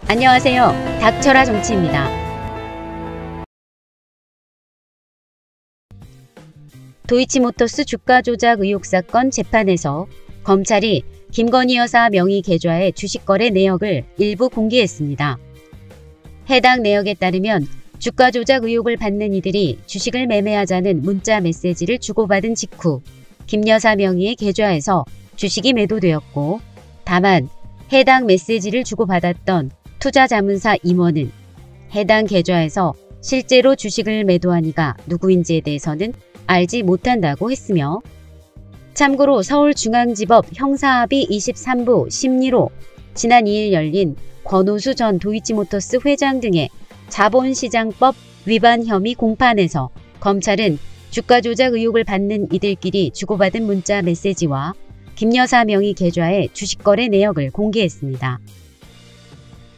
안녕하세요. 닥쳐라 정치입니다. 도이치모터스 주가 조작 의혹 사건 재판에서 검찰이 김건희 여사 명의 계좌의 주식거래 내역을 일부 공개했습니다. 해당 내역에 따르면 주가 조작 의혹을 받는 이들이 주식을 매매하자는 문자 메시지를 주고받은 직후 김 여사 명의의 계좌에서 주식이 매도되었고, 다만 해당 메시지를 주고받았던 투자자문사 임원은 해당 계좌에서 실제로 주식을 매도한 이가 누구인지에 대해서는 알지 못한다고 했으며, 참고로 서울중앙지법 형사합의 23부 심리로 지난 2일 열린 권오수 전 도이치모터스 회장 등의 자본시장법 위반 혐의 공판에서 검찰은 주가 조작 의혹을 받는 이들끼리 주고받은 문자 메시지와 김 여사 명의 계좌의 주식거래 내역을 공개했습니다.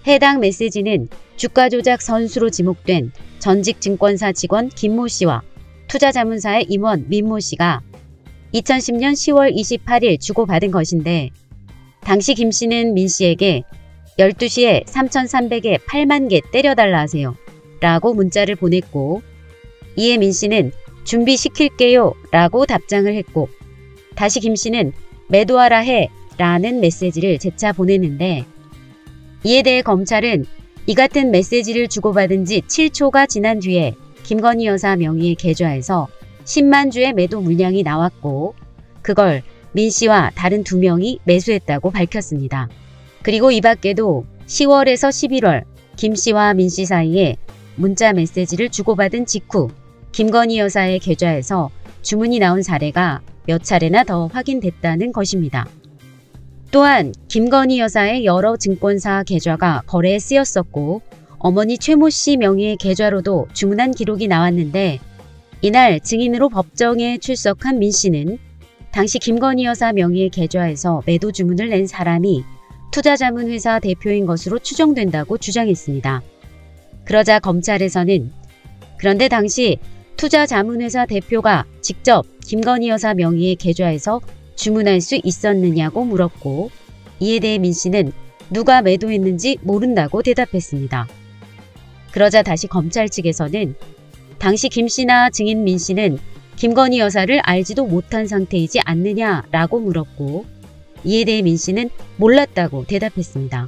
해당 메시지는 주가 조작 선수로 지목된 전직 증권사 직원 김모 씨와 투자자문사의 임원 민모 씨가 2010년 10월 28일 주고받은 것인데, 당시 김 씨는 민 씨에게 12시에 3,300에 8만 개 때려달라 하세요 라고 문자를 보냈고, 이에 민 씨는 준비시킬게요 라고 답장을 했고, 다시 김 씨는 매도하라 해 라는 메시지를 재차 보냈는데, 이에 대해 검찰은 이 같은 메시지를 주고받은 지 7초가 지난 뒤에 김건희 여사 명의의 계좌에서 10만 주의 매도 물량이 나왔고, 그걸 민 씨와 다른 2명이 매수했다고 밝혔습니다. 그리고 이 밖에도 10월에서 11월 김 씨와 민 씨 사이에 문자 메시지를 주고받은 직후 김건희 여사의 계좌에서 주문이 나온 사례가 몇 차례나 더 확인됐다는 것입니다. 또한 김건희 여사의 여러 증권사 계좌가 거래에 쓰였었고, 어머니 최모 씨 명의의 계좌로도 주문한 기록이 나왔는데, 이날 증인으로 법정에 출석한 민 씨는 당시 김건희 여사 명의의 계좌에서 매도 주문을 낸 사람이 투자자문회사 대표인 것으로 추정된다고 주장했습니다. 그러자 검찰에서는 그런데 당시 투자자문회사 대표가 직접 김건희 여사 명의의 계좌에서 주문할 수 있었느냐고 물었고, 이에 대해 민 씨는 누가 매도했는지 모른다고 대답했습니다. 그러자 다시 검찰 측에서는 당시 김 씨나 증인 민 씨는 김건희 여사를 알지도 못한 상태이지 않느냐라고 물었고, 이에 대해 민 씨는 몰랐다고 대답했습니다.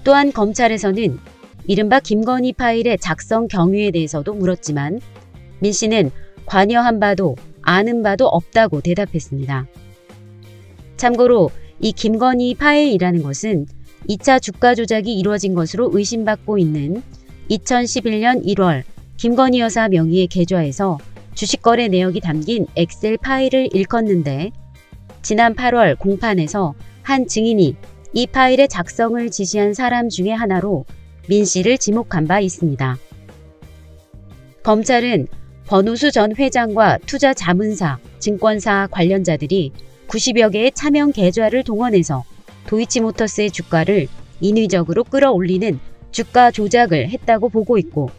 또한 검찰에서는 이른바 김건희 파일의 작성 경위에 대해서도 물었지만, 민 씨는 관여한 바도 아는 바도 없다고 대답했습니다. 참고로 이 김건희 파일이라는 것은 2차 주가 조작이 이루어진 것으로 의심받고 있는 2011년 1월 김건희 여사 명의의 계좌에서 주식거래 내역이 담긴 엑셀 파일을 일컫는데, 지난 8월 공판에서 한 증인이 이 파일의 작성을 지시한 사람 중에 하나로 민 씨를 지목한 바 있습니다. 검찰은 권오수 전 회장과 투자자문사, 증권사 관련자들이 90여 개의 차명 계좌를 동원해서 도이치모터스의 주가를 인위적으로 끌어올리는 주가 조작을 했다고 보고 있고,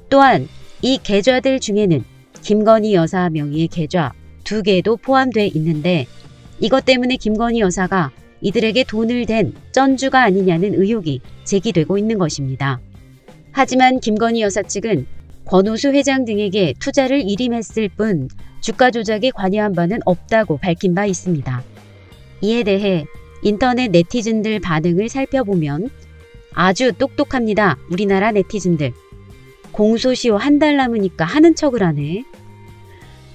또한 이 계좌들 중에는 김건희 여사 명의의 계좌 2개도 포함되어 있는데, 이것 때문에 김건희 여사가 이들에게 돈을 댄 쩐주가 아니냐는 의혹이 제기되고 있는 것입니다. 하지만 김건희 여사 측은 권오수 회장 등에게 투자를 일임했을 뿐 주가 조작에 관여한 바는 없다고 밝힌 바 있습니다. 이에 대해 인터넷 네티즌들 반응을 살펴보면 아주 똑똑합니다. 우리나라 네티즌들. 공소시효 한 달 남으니까 하는 척을 하네.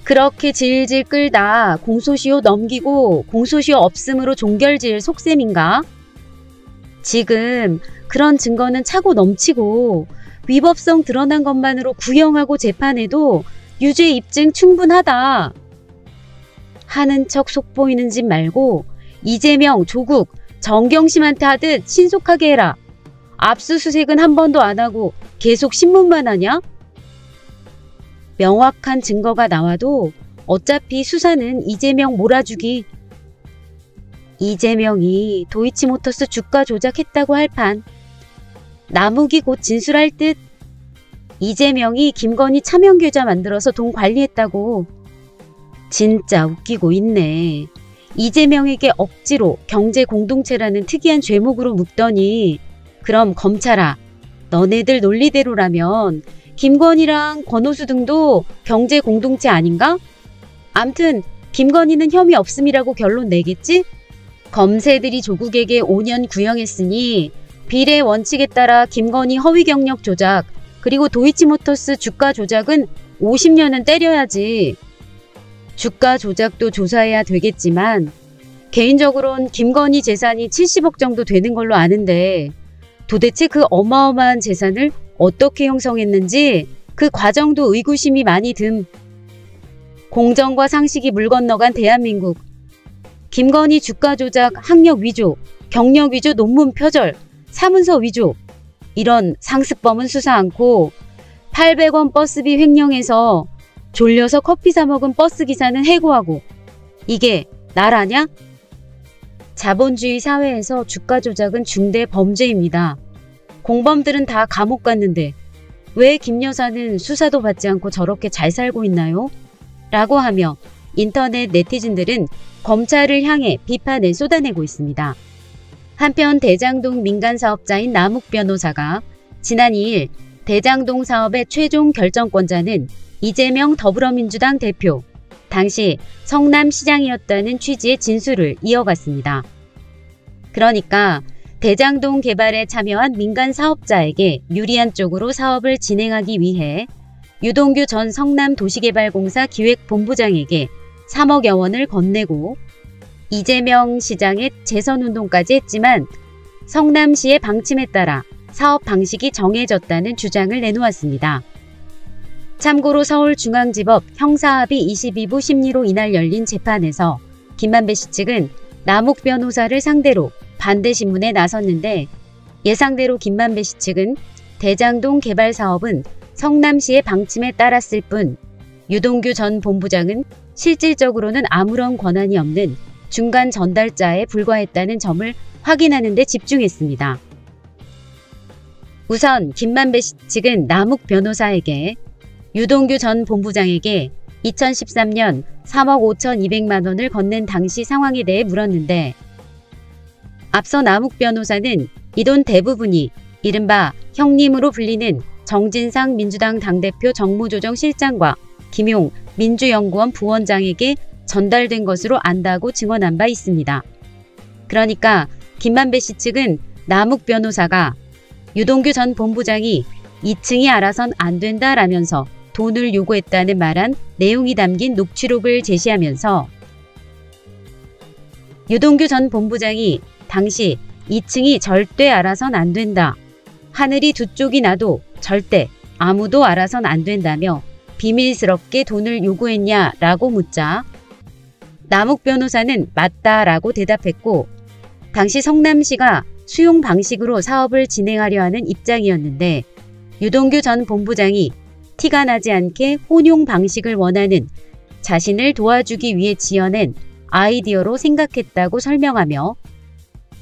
그렇게 질질 끌다 공소시효 넘기고 공소시효 없음으로 종결질 속셈인가? 지금 그런 증거는 차고 넘치고 위법성 드러난 것만으로 구형하고 재판해도 유죄 입증 충분하다. 하는 척 속보이는 짓 말고 이재명, 조국, 정경심한테 하듯 신속하게 해라. 압수수색은 한 번도 안 하고 계속 신문만 하냐? 명확한 증거가 나와도 어차피 수사는 이재명 몰아주기. 이재명이 도이치모터스 주가 조작했다고 할 판. 나무기 곧 진술할 듯. 이재명이 김건희 차명계좌 만들어서 돈 관리했다고. 진짜 웃기고 있네. 이재명에게 억지로 경제공동체라는 특이한 죄목으로 묶더니 그럼 검찰아, 너네들 논리대로라면 김건희랑 권오수 등도 경제 공동체 아닌가? 암튼 김건희는 혐의 없음이라고 결론 내겠지? 검새들이 조국에게 5년 구형했으니 비례 원칙에 따라 김건희 허위 경력 조작 그리고 도이치모터스 주가 조작은 50년은 때려야지. 주가 조작도 조사해야 되겠지만 개인적으론 김건희 재산이 70억 정도 되는 걸로 아는데 도대체 그 어마어마한 재산을 어떻게 형성했는지 그 과정도 의구심이 많이 듬. 공정과 상식이 물 건너간 대한민국. 김건희 주가 조작, 학력 위조, 경력 위조 논문 표절, 사문서 위조. 이런 상습범은 수사 않고 800원 버스비 횡령해서 졸려서 커피 사 먹은 버스기사는 해고하고. 이게 나라냐? 자본주의 사회에서 주가 조작은 중대 범죄입니다. 공범들은 다 감옥 갔는데 왜 김 여사는 수사도 받지 않고 저렇게 잘 살고 있나요? 라고 하며 인터넷 네티즌들은 검찰을 향해 비판을 쏟아내고 있습니다. 한편 대장동 민간사업자인 남욱 변호사가 지난 2일 대장동 사업의 최종 결정권자는 이재명 더불어민주당 대표, 당시 성남시장이었다는 취지의 진술을 이어갔습니다. 그러니까 대장동 개발에 참여한 민간 사업자에게 유리한 쪽으로 사업을 진행하기 위해 유동규 전 성남도시개발공사 기획본부장에게 3억여 원을 건네고 이재명 시장의 재선운동까지 했지만 성남시의 방침에 따라 사업 방식이 정해졌다는 주장을 내놓았습니다. 참고로 서울중앙지법 형사합의 22부 심리로 이날 열린 재판에서 김만배 씨 측은 남욱 변호사를 상대로 반대 신문에 나섰는데 예상대로 김만배 씨 측은 대장동 개발 사업은 성남시의 방침에 따랐을 뿐 유동규 전 본부장은 실질적으로는 아무런 권한이 없는 중간 전달자에 불과했다는 점을 확인하는 데 집중했습니다. 우선 김만배 씨 측은 남욱 변호사에게 유동규 전 본부장에게 2013년 3억 5,200만 원을 건넨 당시 상황에 대해 물었는데 앞서 남욱 변호사는 이 돈 대부분이 이른바 형님으로 불리는 정진상 민주당 당대표 정무조정실장과 김용 민주연구원 부원장에게 전달된 것으로 안다고 증언한 바 있습니다. 그러니까 김만배 씨 측은 남욱 변호사가 유동규 전 본부장이 2층이 알아선 안 된다라면서 돈을 요구했다는 말한 내용이 담긴 녹취록을 제시하면서 유동규 전 본부장이 당시 2층이 절대 알아선 안 된다. 하늘이 두 쪽이 나도 절대 아무도 알아선 안 된다며 비밀스럽게 돈을 요구했냐라고 묻자 남욱 변호사는 맞다라고 대답했고 당시 성남시가 수용 방식으로 사업을 진행하려 하는 입장이었는데 유동규 전 본부장이 티가 나지 않게 혼용 방식을 원하는 자신을 도와주기 위해 지어낸 아이디어로 생각했다고 설명하며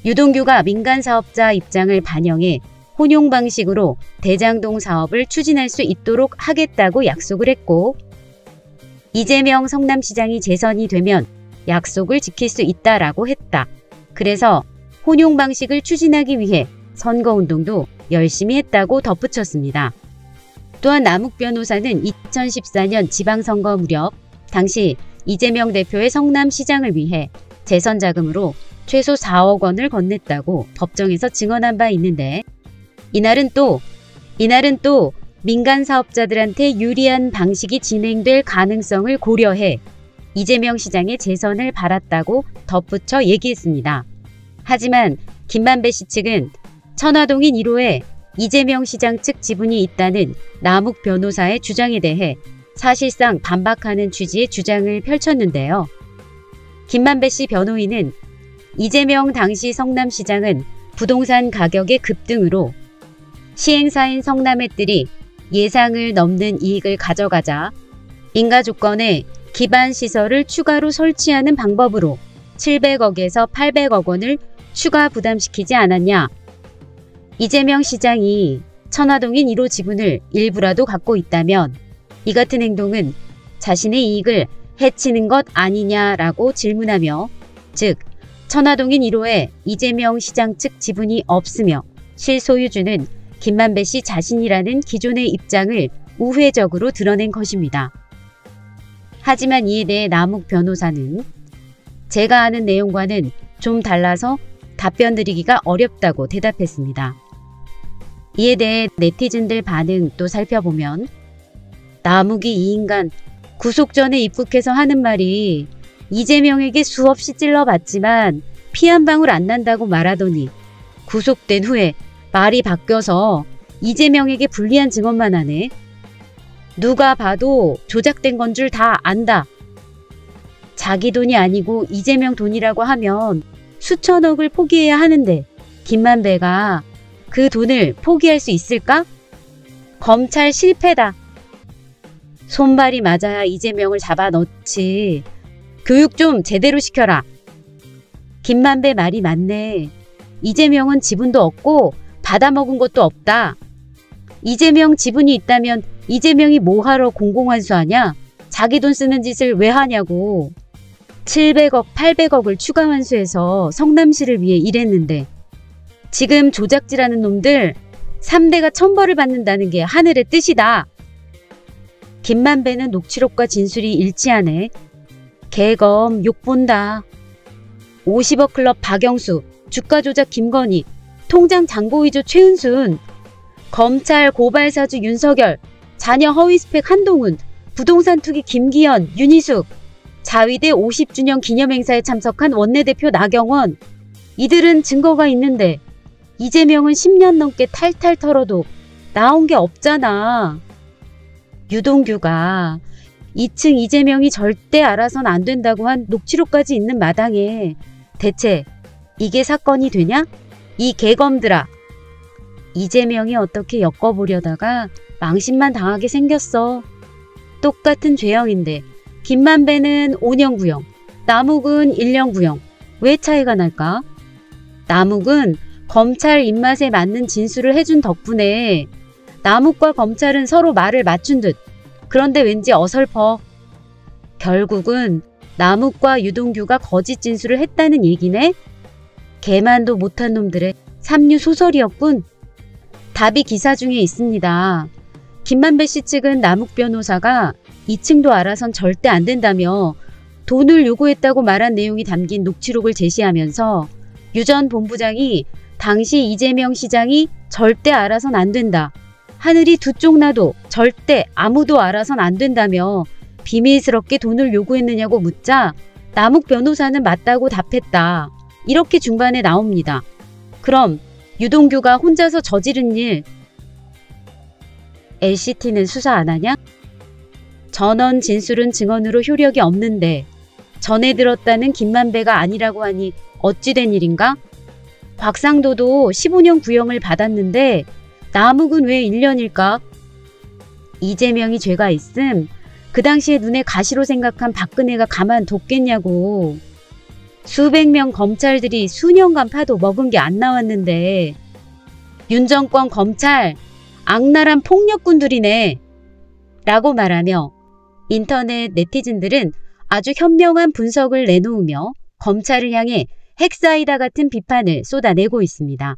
유동규가 민간사업자 입장을 반영해 혼용 방식으로 대장동 사업을 추진할 수 있도록 하겠다고 약속을 했고 이재명 성남시장이 재선이 되면 약속을 지킬 수 있다라고 했다. 그래서 혼용 방식을 추진하기 위해 선거운동도 열심히 했다고 덧붙였습니다. 또한 남욱 변호사는 2014년 지방선거 무렵 당시 이재명 대표의 성남시장을 위해 재선 자금으로 최소 4억 원을 건넸다고 법정에서 증언한 바 있는데 이날은 또 민간 사업자들한테 유리한 방식이 진행될 가능성을 고려해 이재명 시장의 재선을 바랐다고 덧붙여 얘기했습니다. 하지만 김만배 씨 측은 천화동인 1호에 이재명 시장 측 지분이 있다는 남욱 변호사의 주장에 대해 사실상 반박하는 취지의 주장을 펼쳤는데요. 김만배 씨 변호인은 이재명 당시 성남시장은 부동산 가격의 급등으로 시행사인 성남의들이 예상을 넘는 이익을 가져가자 인가 조건에 기반 시설을 추가로 설치하는 방법으로 700억에서 800억 원을 추가 부담시키지 않았냐. 이재명 시장이 천화동인 1호 지분을 일부라도 갖고 있다면 이 같은 행동은 자신의 이익을 해치는 것 아니냐라고 질문하며 즉 천화동인 1호에 이재명 시장 측 지분이 없으며 실소유주는 김만배 씨 자신이라는 기존의 입장을 우회적으로 드러낸 것입니다. 하지만 이에 대해 남욱 변호사는 제가 아는 내용과는 좀 달라서 답변 드리기가 어렵다고 대답했습니다. 이에 대해 네티즌들 반응 또 살펴보면 남욱이 이 인간 구속 전에 입국해서 하는 말이 이재명에게 수없이 찔러봤지만 피 한 방울 안 난다고 말하더니 구속된 후에 말이 바뀌어서 이재명에게 불리한 증언만 하네. 누가 봐도 조작된 건 줄 다 안다. 자기 돈이 아니고 이재명 돈이라고 하면 수천억을 포기해야 하는데 김만배가 그 돈을 포기할 수 있을까? 검찰 실패다. 손발이 맞아야 이재명을 잡아넣지. 교육 좀 제대로 시켜라. 김만배 말이 맞네. 이재명은 지분도 없고 받아먹은 것도 없다. 이재명 지분이 있다면 이재명이 뭐하러 공공환수하냐? 자기 돈 쓰는 짓을 왜 하냐고. 700억, 800억을 추가 환수해서 성남시를 위해 일했는데 지금 조작질하는 놈들 3대가 천벌을 받는다는 게 하늘의 뜻이다. 김만배는 녹취록과 진술이 일치하네. 개검 욕본다. 50억 클럽 박영수, 주가 조작 김건희, 통장 장고위조 최은순, 검찰 고발사주 윤석열, 자녀 허위 스펙 한동훈, 부동산 투기 김기현, 윤희숙, 자위대 50주년 기념행사에 참석한 원내대표 나경원. 이들은 증거가 있는데 이재명은 10년 넘게 탈탈 털어도 나온 게 없잖아. 유동규가 2층 이재명이 절대 알아선 안 된다고 한 녹취록까지 있는 마당에 대체 이게 사건이 되냐? 이 개검들아. 이재명이 어떻게 엮어보려다가 망신만 당하게 생겼어. 똑같은 죄형인데 김만배는 5년 구형, 남욱은 1년 구형. 왜 차이가 날까? 남욱은 검찰 입맛에 맞는 진술을 해준 덕분에 남욱과 검찰은 서로 말을 맞춘 듯. 그런데 왠지 어설퍼. 결국은 남욱과 유동규가 거짓 진술을 했다는 얘기네? 개만도 못한 놈들의 삼류 소설이었군. 답이 기사 중에 있습니다. 김만배 씨 측은 남욱 변호사가 2층도 알아선 절대 안 된다며 돈을 요구했다고 말한 내용이 담긴 녹취록을 제시하면서 유 전 본부장이 당시 이재명 시장이 절대 알아선 안 된다. 하늘이 두 쪽 나도 절대 아무도 알아선 안 된다며 비밀스럽게 돈을 요구했느냐고 묻자 남욱 변호사는 맞다고 답했다. 이렇게 중반에 나옵니다. 그럼 유동규가 혼자서 저지른 일 LCT는 수사 안 하냐? 전원 진술은 증언으로 효력이 없는데 전에 들었다는 김만배가 아니라고 하니 어찌 된 일인가? 곽상도도 15년 구형을 받았는데 남욱은 왜 1년일까? 이재명이 죄가 있음 그 당시에 눈에 가시로 생각한 박근혜가 가만뒀겠냐고. 수백 명 검찰들이 수년간 파도 먹은 게 안 나왔는데 윤 정권 검찰 악랄한 폭력꾼들이네 라고 말하며 인터넷 네티즌들은 아주 현명한 분석을 내놓으며 검찰을 향해 핵사이다 같은 비판을 쏟아내고 있습니다.